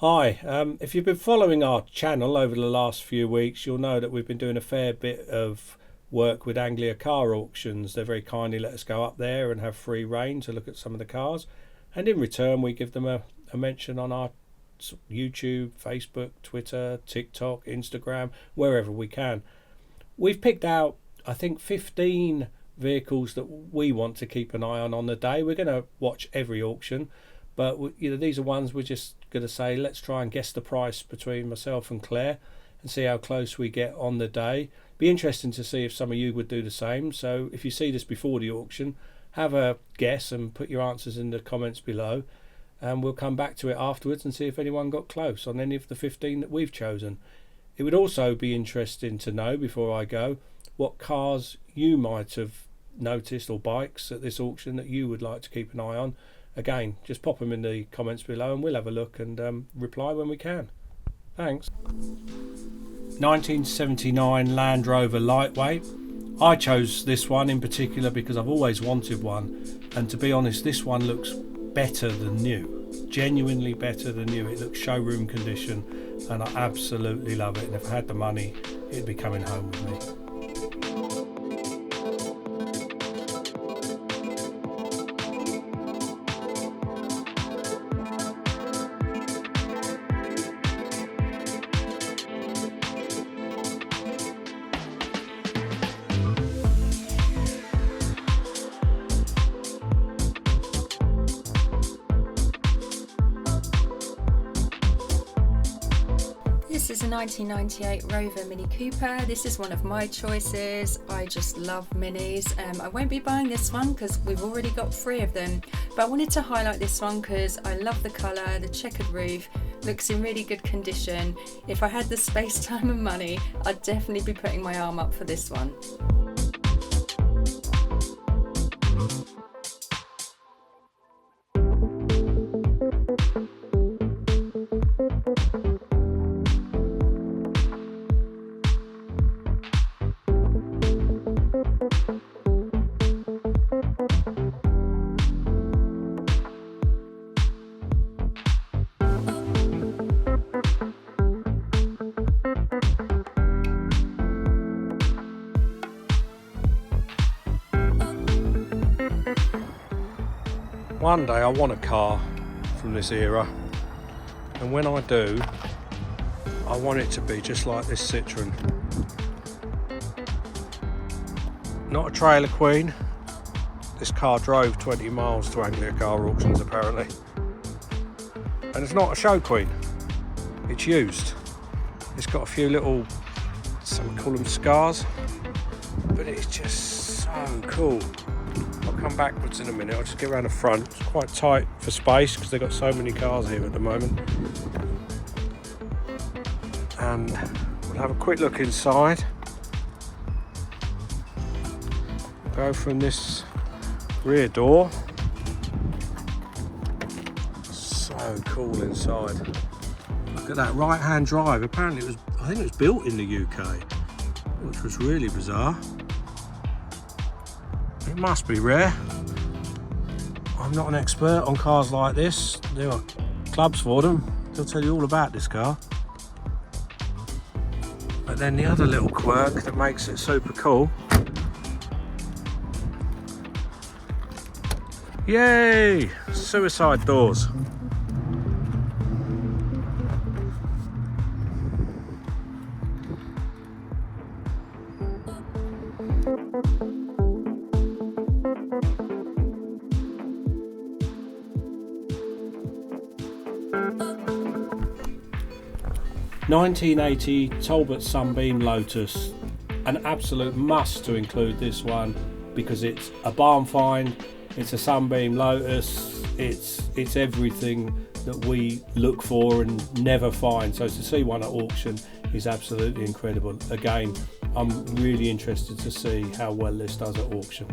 Hi, if you've been following our channel over the last few weeks, you'll know that we've been doing a fair bit of work with Anglia Car Auctions. They very kindly let us go up there and have free reign to look at some of the cars, and in return we give them a mention on our YouTube, Facebook, Twitter, TikTok, Instagram, wherever we can. We've picked out, I think, 15 vehicles that we want to keep an eye on the day. We're going to watch every auction, but these are ones we're just going to say, let's try and guess the price between myself and Claire and see how close we get on the day. Be interesting to see if some of you would do the same. So if you see this before the auction, have a guess and put your answers in the comments below, and we'll come back to it afterwards and see if anyone got close on any of the 15 that we've chosen. It would also be interesting to know, before I go, what cars you might have noticed, or bikes at this auction, that you would like to keep an eye on. Again, just pop them in the comments below and we'll have a look and reply when we can. Thanks. 1979 Land Rover Lightweight. I chose this one in particular because I've always wanted one, and to be honest, this one looks better than new. Genuinely better than new. It looks showroom condition and I absolutely love it, and if I had the money it'd be coming home with me. This is a 1998 Rover Mini Cooper. This is one of my choices. I just love minis. I won't be buying this one because we've already got 3 of them, but I wanted to highlight this one because I love the colour, the checkered roof, looks in really good condition. If I had the space, time and money, I'd definitely be putting my arm up for this one. One day I want a car from this era, and when I do, I want it to be just like this Citroen. Not a trailer queen. This car drove 20 miles to Anglia Car Auctions apparently. And it's not a show queen. It's used. It's got a few little, some call them scars, but it's just so cool. I'll come backwards in a minute. I'll just get around the front. It's quite tight for space because they've got so many cars here at the moment. And we'll have a quick look inside. Go from this rear door. So cool inside. Look at that right-hand drive. Apparently I think it was built in the UK, which was really bizarre. It must be rare. I'm not an expert on cars like this. There are clubs for them. They'll tell you all about this car. But then the other little quirk that makes it super cool. Yay! Suicide doors. (1980) Talbot Sunbeam Lotus. An absolute must to include this one because it's a barn find, it's a Sunbeam Lotus, it's everything that we look for and never find. So to see one at auction is absolutely incredible. Again, I'm really interested to see how well this does at auction.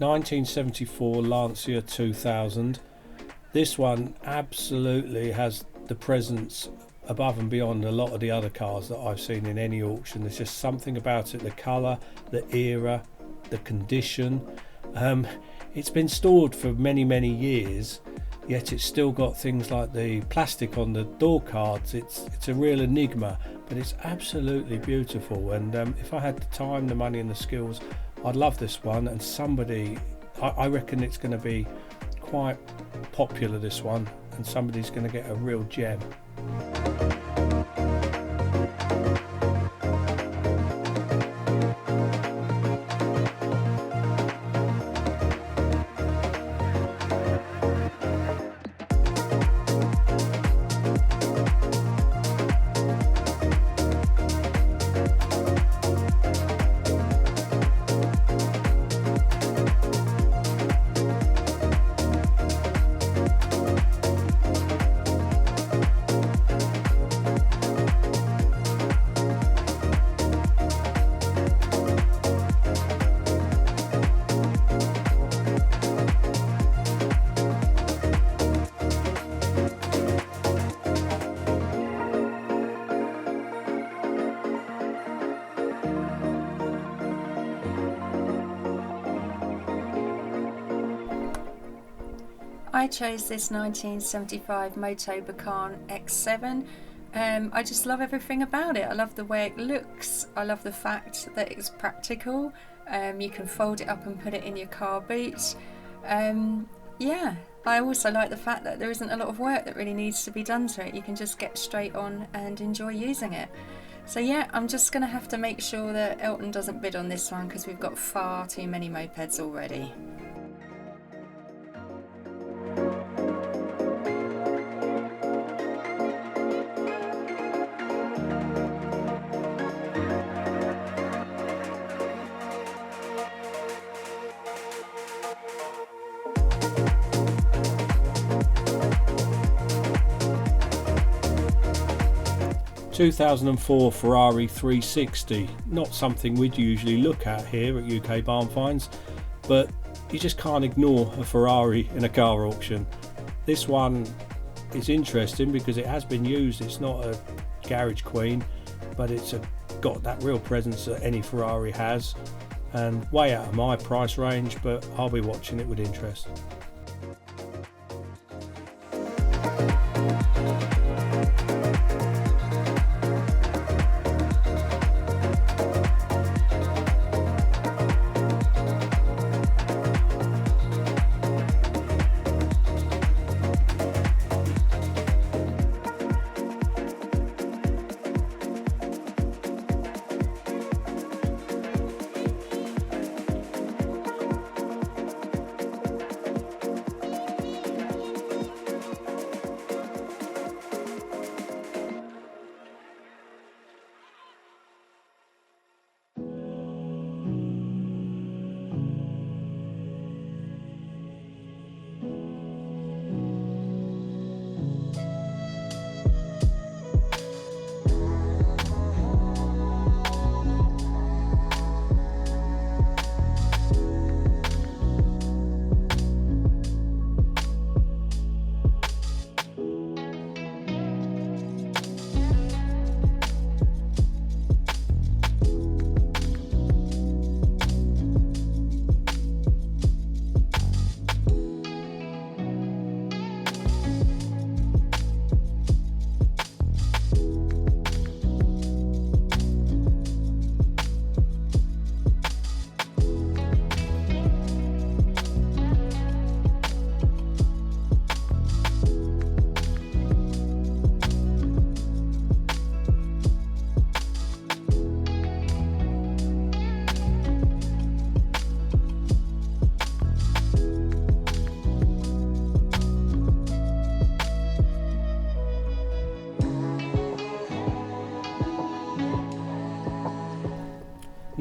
...1974 Lancia 2000. This one absolutely has the presence above and beyond a lot of the other cars that I've seen in any auction. There's just something about it, the colour, the era, the condition. It's been stored for many years, yet it's still got things like the plastic on the door cards. It's a real enigma, but it's absolutely beautiful. And if I had the time, the money and the skills, I'd love this one. And somebody, I reckon it's going to be quite popular, this one, and somebody's going to get a real gem. I chose this 1975 Moto Bacan X7. I just love everything about it. I love the way it looks. I love the fact that it's practical. You can fold it up and put it in your car boot. Yeah, I also like the fact that there isn't a lot of work that really needs to be done to it. You can just get straight on and enjoy using it. So yeah, I'm just going to have to make sure that Elton doesn't bid on this one because we've got far too many mopeds already. 2004 Ferrari 360, not something we'd usually look at here at UK Barn Finds, but you just can't ignore a Ferrari in a car auction. This one is interesting because it has been used. It's not a garage queen, but it's got that real presence that any Ferrari has, and way out of my price range, but I'll be watching it with interest.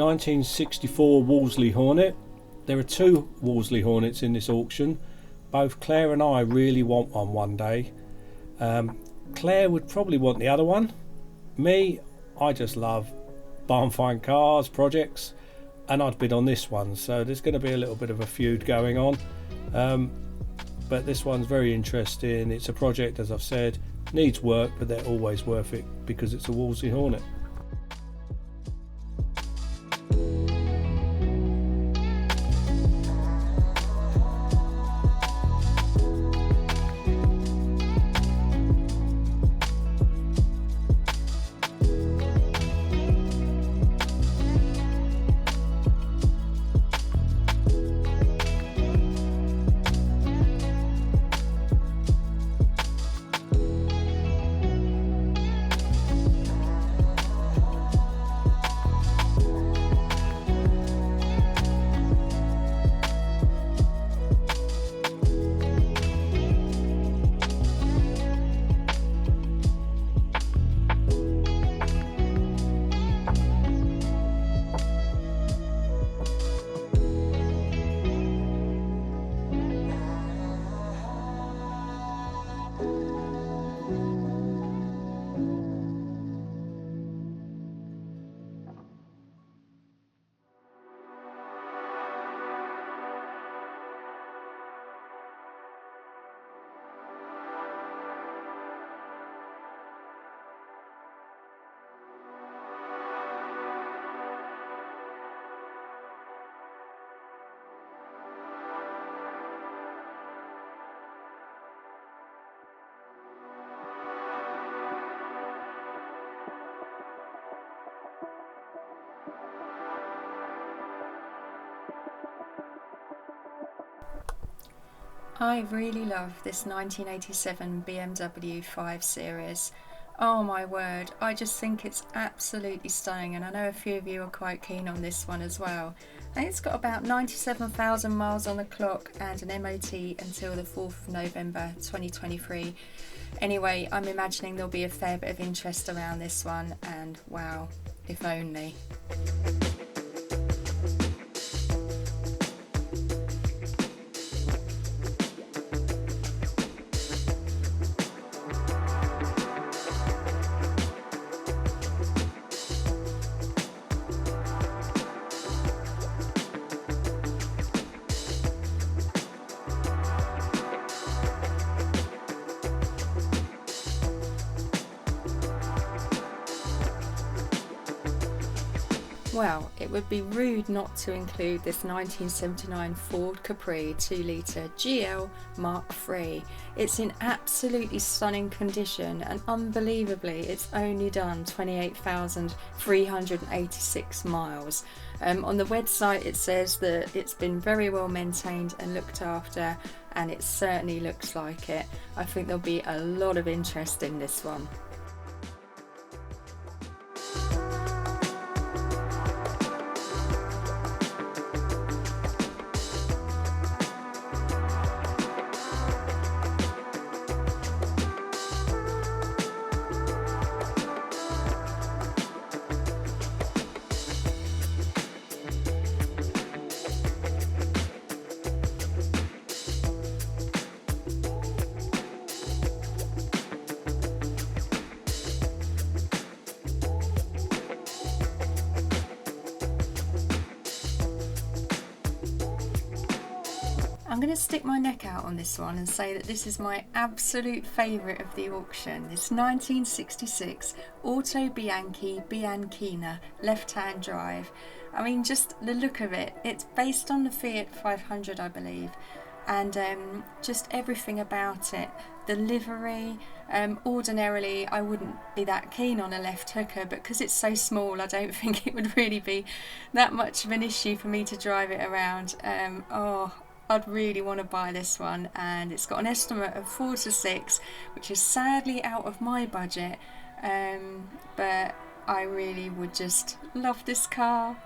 1964 Wolseley Hornet. There are two Wolseley Hornets in this auction. Both Claire and I really want one day. Claire would probably want the other one. Me, I just love barn find cars, projects, and I'd bid on this one, so there's going to be a little bit of a feud going on. But this one's very interesting. It's a project, as I've said, needs work, but they're always worth it because it's a Wolseley Hornet. I really love this 1987 BMW 5 Series. Oh my word, I just think it's absolutely stunning, and I know a few of you are quite keen on this one as well. And it's got about 97,000 miles on the clock and an MOT until the 4th of November 2023. Anyway, I'm imagining there'll be a fair bit of interest around this one, and wow, if only. Well, it would be rude not to include this 1979 Ford Capri 2-litre GL Mark III. It's in absolutely stunning condition, and unbelievably it's only done 28,386 miles. On the website it says that it's been very well maintained and looked after, and it certainly looks like it. I think there'll be a lot of interest in this one. I'm going to stick my neck out on this one and say that this is my absolute favourite of the auction. This 1966 Autobianchi Bianchina left-hand drive. I mean, just the look of it. It's based on the Fiat 500, I believe, and just everything about it. The livery. Ordinarily, I wouldn't be that keen on a left hooker, but because it's so small, I don't think it would really be that much of an issue for me to drive it around. I'd really want to buy this one, and it's got an estimate of 4 to 6, which is sadly out of my budget, but I really would just love this car.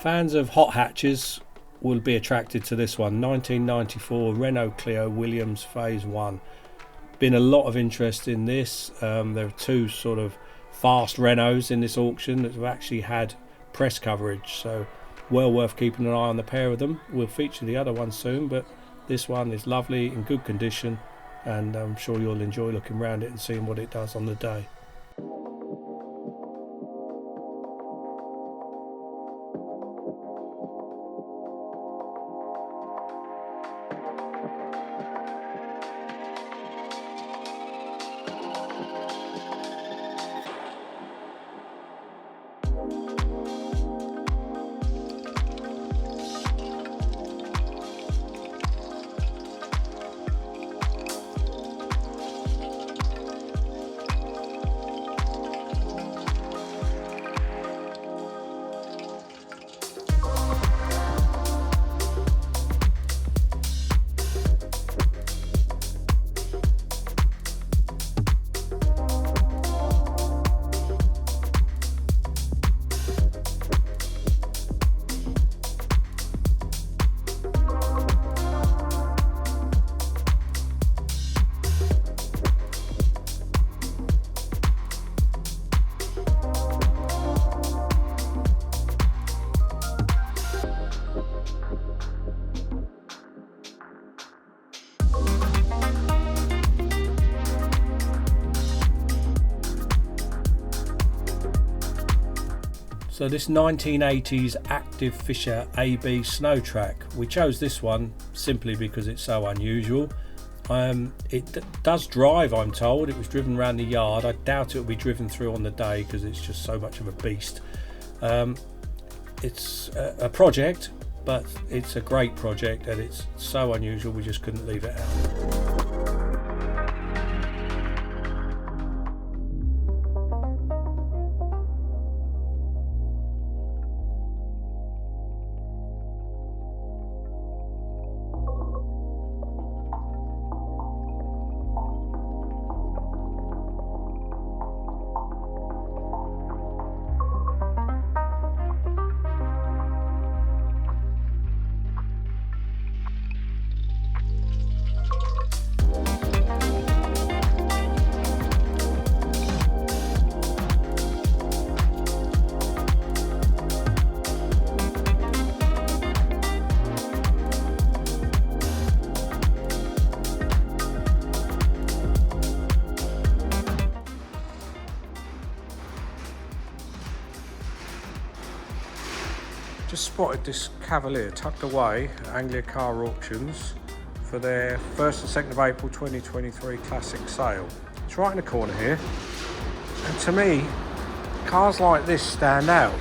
Fans of hot hatches will be attracted to this one. 1994 Renault Clio Williams Phase 1. Been a lot of interest in this. There are two sort of fast Renaults in this auction that have actually had press coverage, so well worth keeping an eye on the pair of them. We'll feature the other one soon, but this one is lovely, in good condition, and I'm sure you'll enjoy looking around it and seeing what it does on the day. So this 1980s Active Fisher AB Snow Track, we chose this one simply because it's so unusual. It does drive, I'm told. It was driven around the yard. I doubt it will be driven through on the day because it's just so much of a beast. It's a project, but it's a great project, and it's so unusual we just couldn't leave it out. Just spotted this Cavalier tucked away at Anglia Car Auctions for their 1st and 2nd of April 2023 classic sale. It's right in the corner here, and to me, cars like this stand out.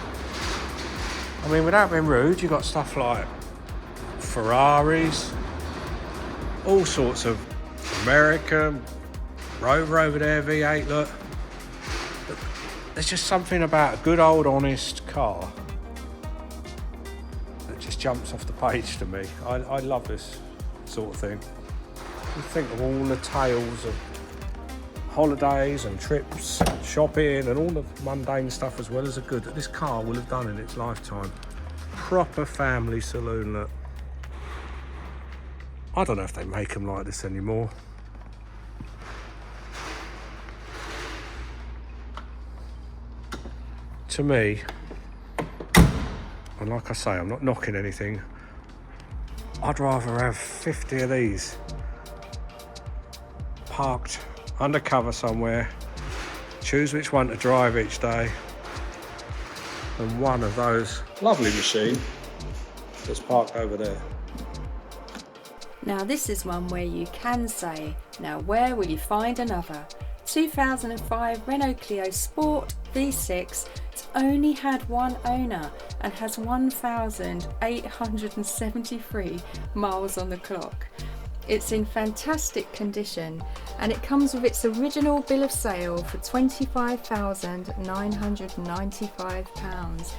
I mean, without being rude, you've got stuff like Ferraris, all sorts of American, Rover over there, V8, look. But there's just something about a good old honest car just jumps off the page to me. I love this sort of thing. You think of all the tales of holidays and trips, and shopping and all the mundane stuff as well as the good that this car will have done in its lifetime. Proper family saloon look. I don't know if they make them like this anymore. To me, and like I say, I'm not knocking anything, I'd rather have 50 of these parked undercover somewhere, choose which one to drive each day, than one of those lovely machines that's parked over there. Now this is one where you can say, now where will you find another? 2005 Renault Clio Sport V6. It's only had one owner and has 1,873 miles on the clock. It's in fantastic condition, and it comes with its original bill of sale for £25,995,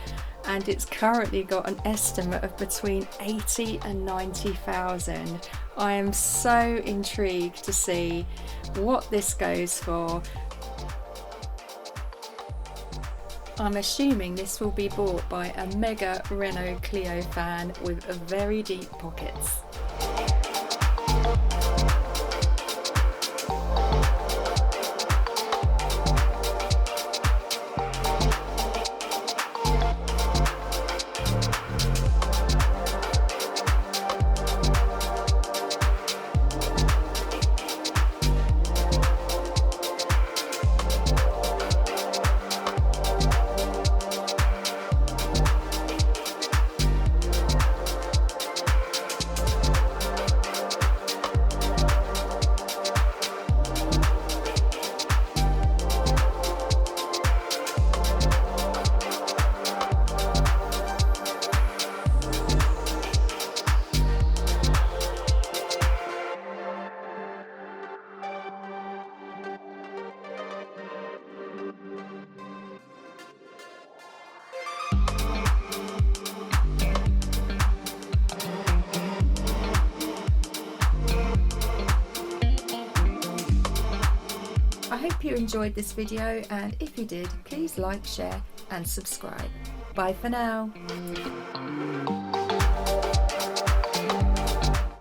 and it's currently got an estimate of between 80 and 90,000. I am so intrigued to see what this goes for. I'm assuming this will be bought by a mega Renault Clio fan with very deep pockets. I hope you enjoyed this video, and if you did, please like, share and subscribe. Bye for now.